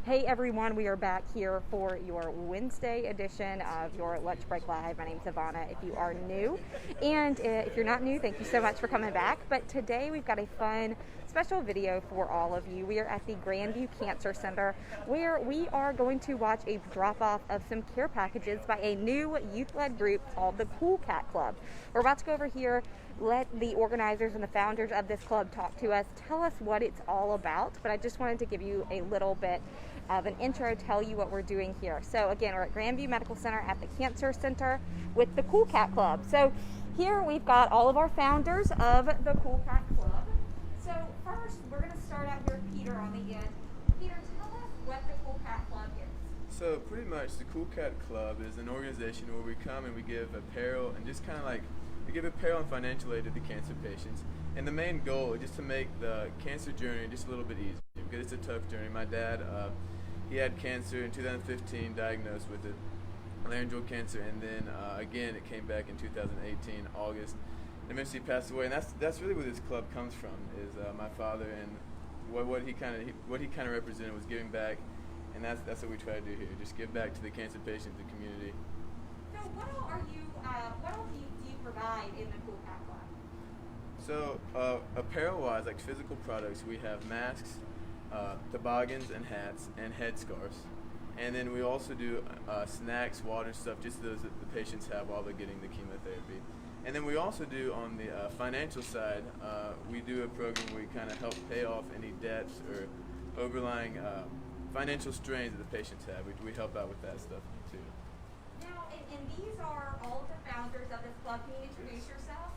Hey everyone, we are back here for your Wednesday edition of your Lunch Break Live. My name is Ivana if you are new. And if you're not new, thank you so much for coming back. But today we've got a fun special video for all of you. We are at the Grandview Cancer Center where we are going to watch a drop-off of some care packages by a new youth-led group called the Cool Cat Club. We're about to go over here, let the organizers and the founders of this club talk to us, tell us what it's all about. But I just wanted to give you a little bit of an intro, tell you what we're doing here. So again, we're at Grandview Medical Center at the Cancer Center with the Cool Cat Club. So here we've got all of our founders of the Cool Cat Club. So first, we're going to start out here with Peter on the end. Peter, tell us what the Cool Cat Club is. So pretty much the Cool Cat Club is an organization where we come and we give apparel and just kind of like, we give apparel and financial aid to the cancer patients. And the main goal is just to make the cancer journey just a little bit easier because it's a tough journey. My dad, he had cancer in 2015, diagnosed with it, laryngeal cancer, and then again it came back in 2018, August, and eventually passed away. And that's really where this club comes from. Is my father and what he kind of represented was giving back, and that's what we try to do here. Just give back to the cancer patients, the community. So what all do you provide in the Cool Cat Club? So apparel-wise, like physical products, we have masks, toboggans and hats and headscarves, and then we also do snacks, water, and stuff just those that the patients have while they're getting the chemotherapy. And then we also do on the financial side, we do a program where we kind of help pay off any debts or overlying financial strains that the patients have. We help out with that stuff too. Now, and these are all of the founders of this club. Can you introduce yourself?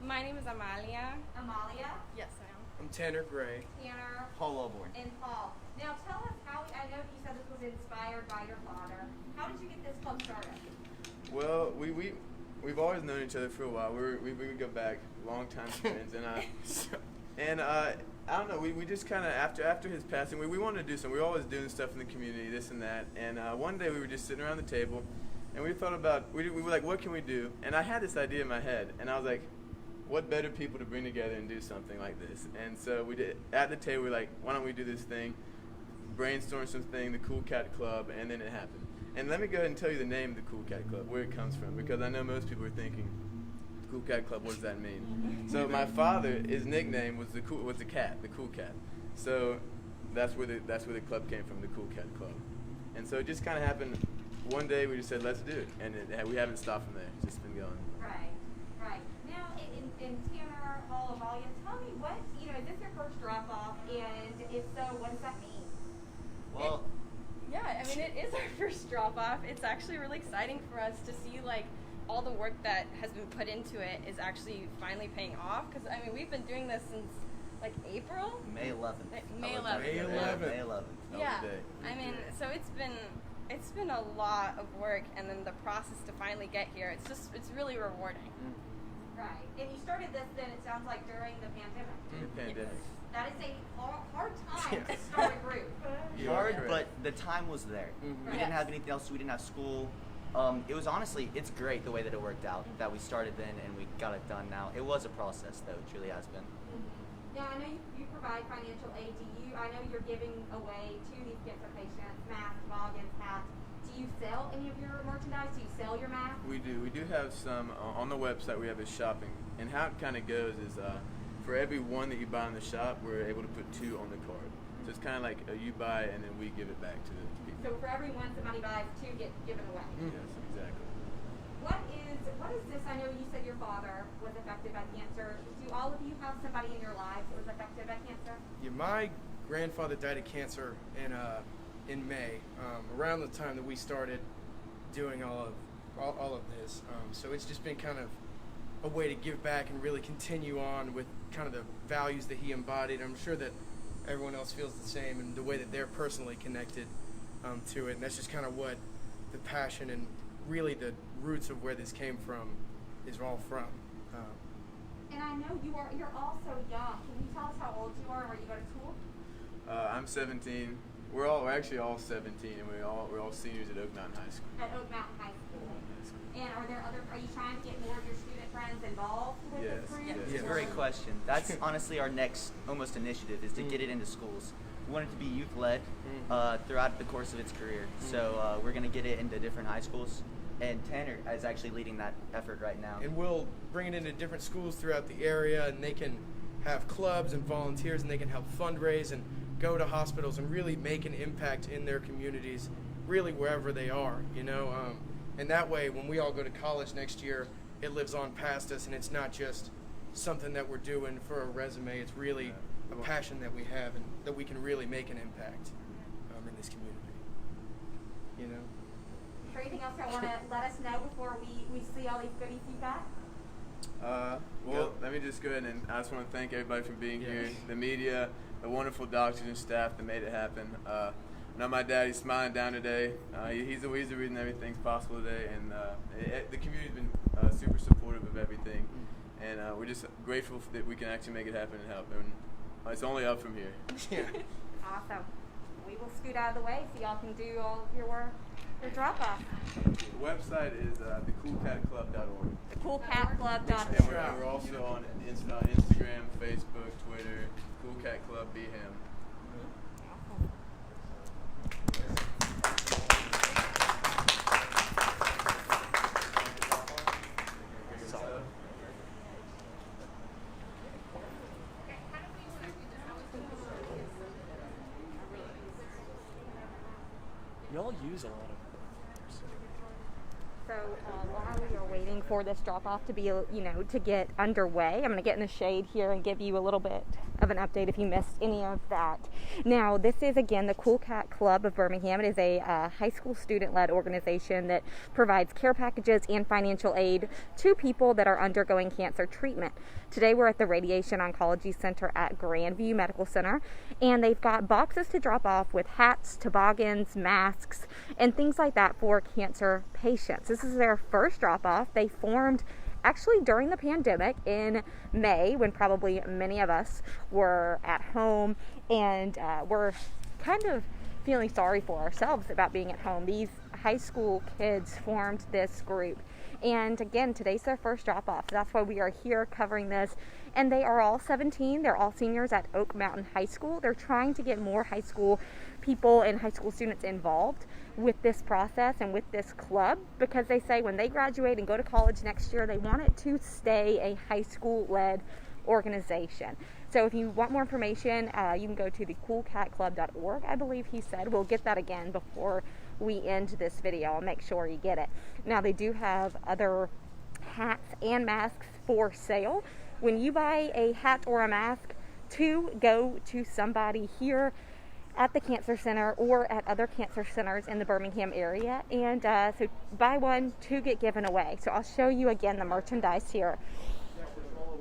My name is Amalia. Amalia. Yes, I am. I'm Tanner Gray. Tanner. Paul Osborne. And Paul. Now tell us how, I know you said this was inspired by your father. How did you get this club started? Well, we've always known each other for a while. We go back long time friends, and I don't know. We just kind of after his passing, we wanted to do something. We were always doing stuff in the community, this and that. And one day we were just sitting around the table, and we thought about we were like, what can we do? And I had this idea in my head, and I was like, what better people to bring together and do something like this? And so we did at the table. We're like, why don't we do this thing? Brainstorm something, the Cool Cat Club, and then it happened. And let me go ahead and tell you the name of the Cool Cat Club, where it comes from, because I know most people are thinking, Cool Cat Club, what does that mean? So my father, his nickname was the cat, the Cool Cat. So that's where the club came from, the Cool Cat Club. And so it just kind of happened. One day we just said, let's do it, and we haven't stopped from there. It's just been going. Right. Now, in Tanner, Hall of Volume, tell me is this your first drop-off, and if so, what does that mean? Well, Yeah, I mean, it is our first drop-off. It's actually really exciting for us to see, like, all the work that has been put into it is actually finally paying off. Because, I mean, we've been doing this since, like, April? May 11th. May 11th. May 11th. Yeah, Day. I mean, so it's been a lot of work, and then the process to finally get here, it's really rewarding. Right. And you started this then, it sounds like, during the pandemic. The pandemic. That is a hard time to start a group. Hard, but the time was there. Mm-hmm. We didn't have anything else. We didn't have school. It was honestly, it's great the way that it worked out, that we started then and we got it done now. It was a process, though. It truly has been. Now, I know you provide financial aid. I know you're giving away to these cancer patients masks, toboggans, hats. Do you sell any of your merchandise? Do you sell your masks? We do. We do have some on the website. We have a shopping, and how it kind of goes is for every one that you buy in the shop, we're able to put 2 on the card. So it's kind of like you buy and then we give it back to the people. So for every one somebody buys, 2 get given away. Yes, exactly. What is this? I know you said your father was affected by cancer. Do all of you have somebody in your lives that was affected by cancer? Yeah, my grandfather died of cancer in May, around the time that we started doing all of this. So it's just been kind of a way to give back and really continue on with kind of the values that he embodied. I'm sure that everyone else feels the same, and the way that they're personally connected to it. And that's just kind of what the passion and really the roots of where this came from is all from. And I know you're all so young. Can you tell us how old you are and where you go to school? I'm 17. We're actually all 17, and we're all seniors at Oak Mountain High School. At Oak Mountain High School. And are you trying to get more of your student friends involved with Yes, this group? yes. It's a great question. That's honestly our next almost initiative is to get it into schools. We want it to be youth led throughout the course of its career. So we're going to get it into different high schools, and Tanner is actually leading that effort right now. And we'll bring it into different schools throughout the area, and they can have clubs and volunteers, and they can help fundraise and go to hospitals and really make an impact in their communities, really wherever they are, you know. And that way, when we all go to college next year, it lives on past us, and it's not just something that we're doing for a resume. It's really a passion that we have, and that we can really make an impact in this community, you know. Is there anything else you want to let us know before we see all these goodies you got? Well, let me just go ahead and I just want to thank everybody for being here, the media, the wonderful doctors and staff that made it happen. I know my dad, he's smiling down today. He's the reason everything's possible today, and the community's been super supportive of everything, and we're just grateful that we can actually make it happen and help, and it's only up from here. Awesome. We will scoot out of the way so y'all can do all of your drop-off. The website is thecoolcatclub.org. Thecoolcatclub.org. And we're also on Instagram, Facebook, Twitter, Cool Cat Club Birmingham. Y'all use a lot of So while we are waiting for this drop-off to be, to get underway, I'm going to get in the shade here and give you a little bit of an update if you missed any of that. Now, this is, again, the Cool Cat Club of Birmingham. It is a high school student-led organization that provides care packages and financial aid to people that are undergoing cancer treatment. Today, we're at the Radiation Oncology Center at Grandview Medical Center, and they've got boxes to drop off with hats, toboggans, masks, and things like that for cancer patients. This is their first drop-off. They formed actually during the pandemic in May, when probably many of us were at home and were kind of feeling sorry for ourselves about being at home. These high school kids formed this group. And again, today's their first drop-off. So that's why we are here covering this. And they are all 17. They're all seniors at Oak Mountain High School. They're trying to get more high school people and high school students involved with this process and with this club, because they say when they graduate and go to college next year, they want it to stay a high school-led organization. So if you want more information, you can go to thecoolcatclub.org, I believe he said. We'll get that again before we end this video. I'll make sure you get it. Now, they do have other hats and masks for sale. When you buy a hat or a mask to go to somebody here at the cancer center or at other cancer centers in the Birmingham area, and so buy one, two get given away. So I'll show you again the merchandise here,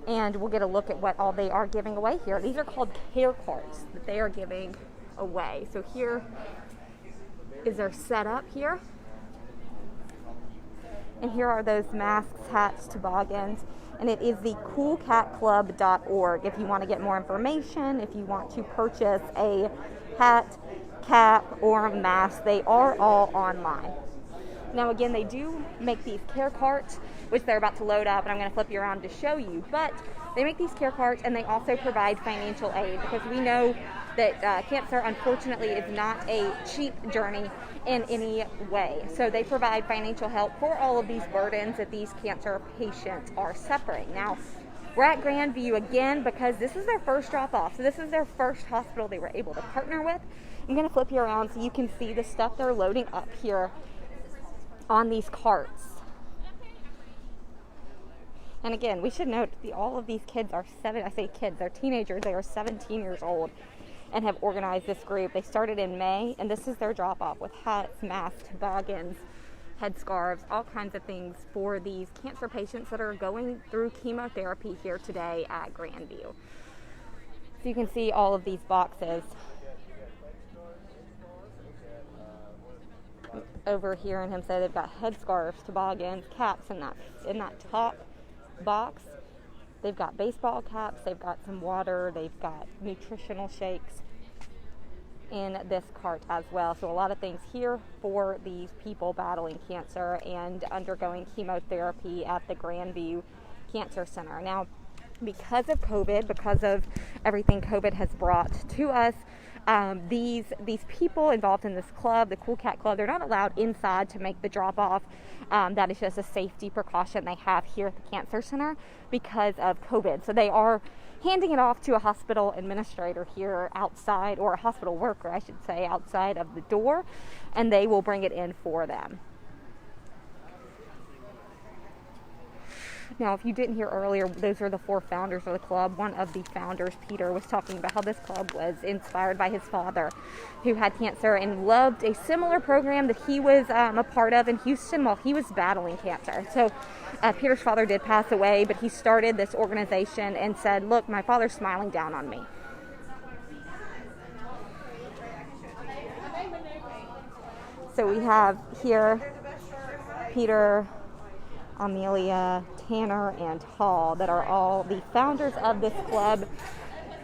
and we'll get a look at what all they are giving away here. These are called care cards that they are giving away. So here is their setup here, and here are those masks, hats, toboggans, and it is the coolcatclub.org if you want to get more information, if you want to purchase a hat, cap, or mask. They are all online. Now, again, they do make these care carts, which they're about to load up, and I'm going to flip you around to show you. But they make these care carts, and they also provide financial aid, because we know that cancer, unfortunately, is not a cheap journey in any way. So they provide financial help for all of these burdens that these cancer patients are suffering. Now, we're at Grandview again because this is their first drop-off. So this is their first hospital they were able to partner with. I'm going to flip you around so you can see the stuff they're loading up here on these carts. And again, we should note all of these kids are they're teenagers. They are 17 years old and have organized this group. They started in May, and this is their drop-off with hats, masks, toboggans, headscarves, all kinds of things for these cancer patients that are going through chemotherapy here today at Grandview. So you can see all of these boxes over here, and him say they've got headscarves, toboggans, caps in that top box. They've got baseball caps, they've got some water, they've got nutritional shakes in this cart as well. So a lot of things here for these people battling cancer and undergoing chemotherapy at the Grandview Cancer Center. Now, because of COVID, because of everything COVID has brought to us, these people involved in this club, the Cool Cat Club, they're not allowed inside to make the drop off. That is just a safety precaution they have here at the Cancer Center because of COVID. So they are handing it off to a hospital administrator here outside, or a hospital worker, I should say, outside of the door, and they will bring it in for them. Now, if you didn't hear earlier, those are the 4 founders of the club. One of the founders, Peter, was talking about how this club was inspired by his father, who had cancer and loved a similar program that he was a part of in Houston while he was battling cancer. So Peter's father did pass away, but he started this organization and said, look, my father's smiling down on me. So we have here Peter, Amelia, Tanner, and Hall that are all the founders of this club,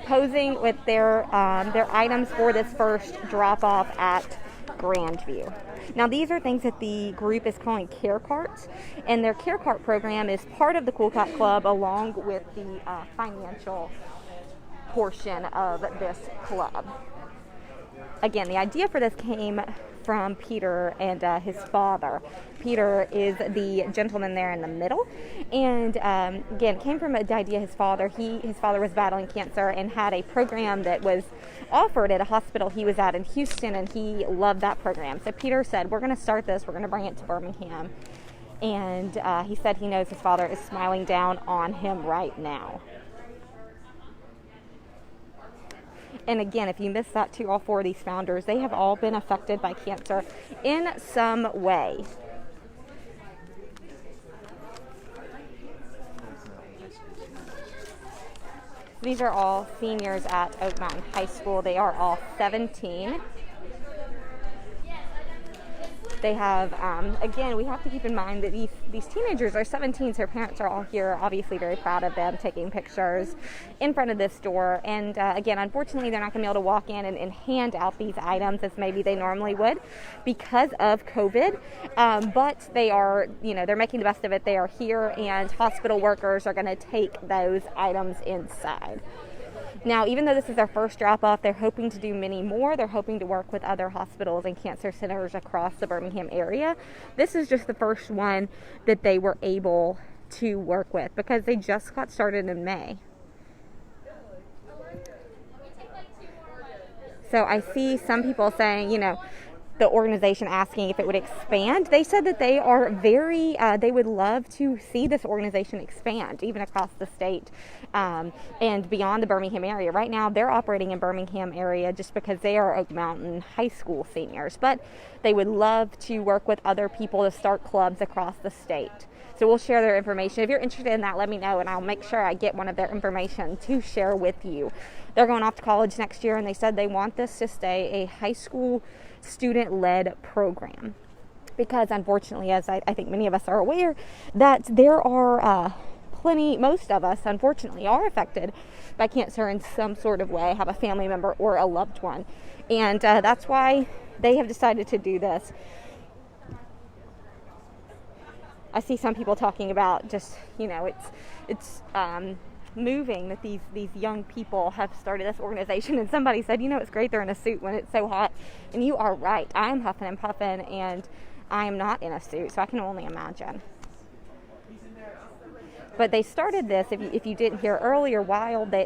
posing with their items for this first drop-off at Grandview. Now, these are things that the group is calling care carts, and their care cart program is part of the Cool Cat Club along with the financial portion of this club. Again, the idea for this came from Peter and his father. Peter is the gentleman there in the middle, and again, it came from the idea his father was battling cancer and had a program that was offered at a hospital he was at in Houston, and he loved that program. So Peter said, we're going to start this, we're going to bring it to Birmingham, and he said he knows his father is smiling down on him right now. And again, if you missed that too, all 4 of these founders, they have all been affected by cancer in some way. These are all seniors at Oak Mountain High School. They are all 17. They have, again, we have to keep in mind that these teenagers are 17, so their parents are all here, obviously very proud of them, taking pictures in front of this door. And again, unfortunately, they're not going to be able to walk in and hand out these items as maybe they normally would because of COVID. But they are, they're making the best of it. They are here, and hospital workers are going to take those items inside. Now, even though this is their first drop-off, they're hoping to do many more. They're hoping to work with other hospitals and cancer centers across the Birmingham area. This is just the first one that they were able to work with because they just got started in May. So I see some people saying, the organization asking if it would expand. They said that they are they would love to see this organization expand even across the state and beyond the Birmingham area. Right now they're operating in Birmingham area just because they are Oak Mountain High School seniors, but they would love to work with other people to start clubs across the state. So we'll share their information. If you're interested in that, let me know, and I'll make sure I get one of their information to share with you. They're going off to college next year, and they said they want this to stay a high school student-led program because, unfortunately, as I think many of us are aware, that there are most of us, unfortunately, are affected by cancer in some sort of way, have a family member or a loved one, and that's why they have decided to do this. I see some people talking about just, it's moving that these young people have started this organization, and somebody said, it's great they're in a suit when it's so hot, and you are right. I'm huffing and puffing, and I am not in a suit, so I can only imagine. But they started this, if you didn't hear earlier,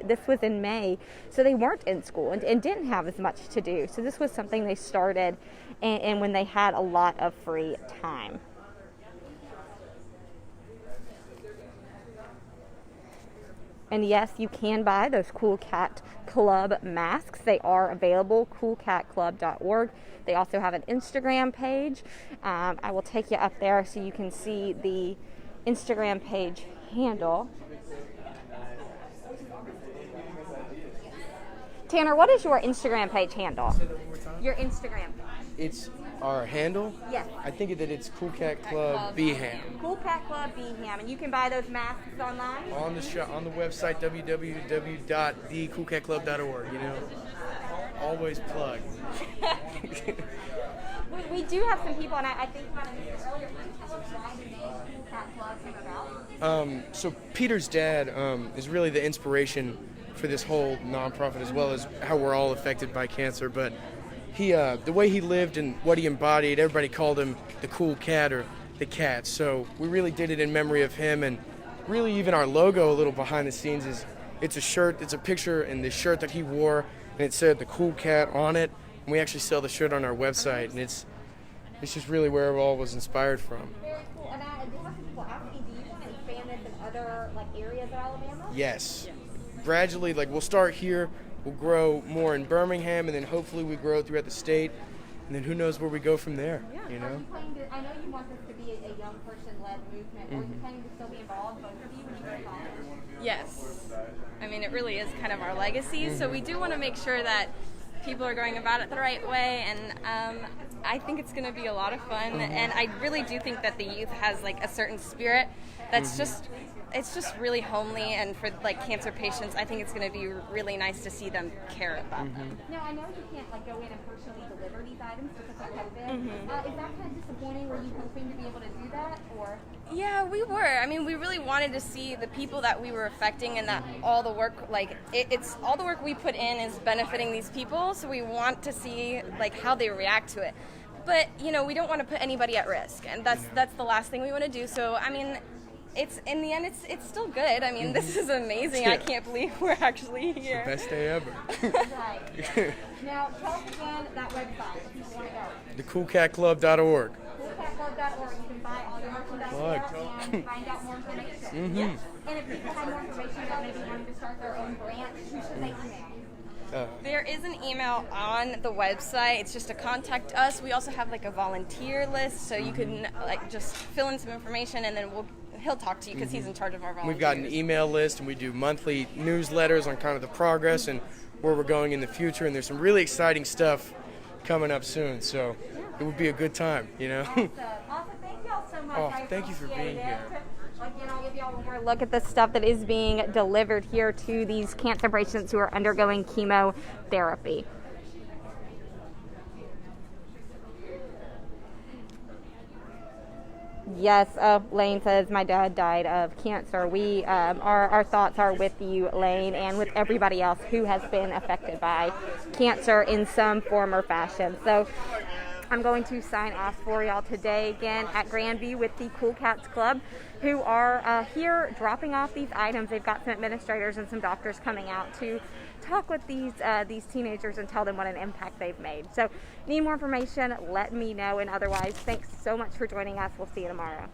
this was in May, so they weren't in school and didn't have as much to do. So this was something they started and when they had a lot of free time. And yes, you can buy those Cool Cat Club masks. They are available, coolcatclub.org. They also have an Instagram page. I will take you up there so you can see the Instagram page handle. Tanner, what is your Instagram page handle? Say that one more time. Your Instagram page. It's our handle? Yes. I think that it's Cool Cat Club Beham. Cool Cat Club Birmingham, and you can buy those masks online? On the website, www.thecoolcatclub.org, Always plug. We do have some people, and I think you might have mentioned earlier. Can you tell us why the name Cool Cat Club came about? So Peter's dad is really the inspiration for this whole nonprofit, as well as how we're all affected by cancer. But he, the way he lived and what he embodied, everybody called him the Cool Cat or the Cat. So we really did it in memory of him, and really even our logo, a little behind the scenes, is it's a shirt, it's a picture in the shirt that he wore, and it said the Cool Cat on it. And we actually sell the shirt on our website, and it's just really where it all was inspired from. Very cool. And I did have some people ask me, do you want to expand this in other areas of Alabama? Yes. Gradually, we'll start here, we'll grow more in Birmingham, and then hopefully we grow throughout the state, and then who knows where we go from there. Yeah. You know. Are you planning to, I know you want this to be a young person-led movement. Are you planning to still be involved, both of you, when you go to college? Yes. I mean, it really is kind of our legacy, so we do want to make sure that people are going about it the right way, and I think it's going to be a lot of fun, and I really do think that the youth has a certain spirit that's it's just really homely, and for cancer patients, I think it's going to be really nice to see them care about them. Now, I know you can't go in and personally deliver these items because of COVID. Is that kind of disappointing? Were you hoping to be able to do that, or? Yeah, we were. I mean, we really wanted to see the people that we were affecting, and that all the work, it's all the work we put in is benefiting these people. So we want to see how they react to it. But we don't want to put anybody at risk, and that's the last thing we want to do. So I mean, it's in the end, it's still good. I mean, this is amazing. I can't believe we're actually here. Best day ever. Right. Now, tell us again that website if people want to go. thecoolcatclub.org. Coolcatclub.org. You can buy all your merchandise there and find out more information. Yes. And if people have more information about maybe wanting to start their own branch, who should they email? There is an email on the website. It's just to contact us. We also have a volunteer list, so you can just fill in some information, and then he'll talk to you because he's in charge of our volunteers. We've got an email list, and we do monthly newsletters on kind of the progress and where we're going in the future, and there's some really exciting stuff coming up soon, so it would be a good time, Awesome. Thank y'all so much. Oh, thank you for being here. Again, I'll give y'all one more look at the stuff that is being delivered here to these cancer patients who are undergoing chemotherapy. Yes, Lane says my dad died of cancer. We, our thoughts are with you, Lane, and with everybody else who has been affected by cancer in some form or fashion. So I'm going to sign off for y'all today again at Grandview with the Cool Cats Club, who are here dropping off these items. They've got some administrators and some doctors coming out to talk with these teenagers and tell them what an impact they've made. So need more information, let me know, and otherwise, thanks so much for joining us. We'll see you tomorrow.